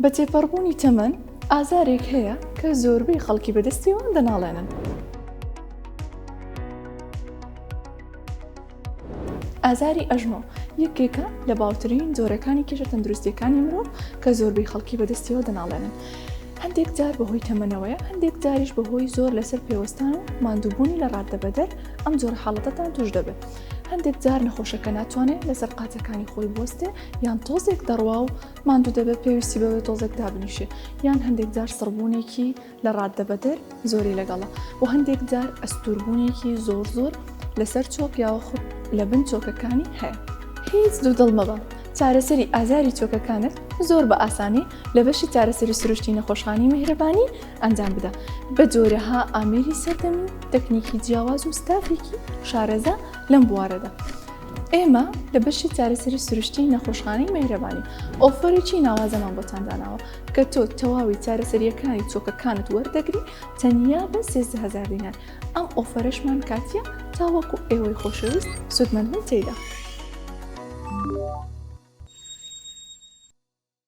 بە تێپەڕبوونی تەمەن ئازارێک هەیە کە زۆربەی خەڵکی بەدەستیەوە دەناڵێنن. ئازاری ئەژنۆ یەکێکە لە باوترین جۆرەکانی کێشە تەندروستیەکانی مرۆڤ کە زۆربەی خەڵکی بەدەستیەوە دەناڵێنن. هەندێک جار بەهۆی تەمەنەوەیە، هەندێک جاریش بەهۆی زۆر لەسەر پێوەستان و ماندووبوونی لە ڕاددەبەدەر ئەم جۆرە حاڵەتەتان توش دەبێت. هەندێک جار نەخۆشەکە ناتوانێت لەسەر قاچەکانی خۆی بوەستێ یان تۆزێک دەڕوا و ماندوو دەبێت پێویستی بەوێت تۆزێک دابنیشێ، یان هەندێک جار سڕبوونێکی لە ڕاددەبەدەر زۆری لەگەڵە و هەندێک جار ئەستوربوونێکی زۆر لەسەر چۆک یاوەخود لە بن چۆکەکانی هەیە. هیچ دوودڵ مەبە. چارەسەری ئازاری چۆکەکانت زۆر بە ئاسانی لە بەشی چارەسەری سروشتی نەخۆشخانەی میهرەبانی ئەنجام بدە بە جۆرەها ئامێری سەردەمی و تەکنیکی جیاواز و ستافێکی شارەزا لەم بوارەدا. ئێمە لە بەشی چارەسەری سروشتی نەخۆشخانەی میهرەبانی ئۆفەرێکی ناوازەمان بۆتان داناوە کە تۆ تەواوی چارەسەریەکانی چۆکەکانت وەردەگری تەنیا بە 13,000 دینار. ئەم ئۆفەرەشمان کاتیە تاوەکو ئێوەی خۆشەویست سودمەند بن تێیدا.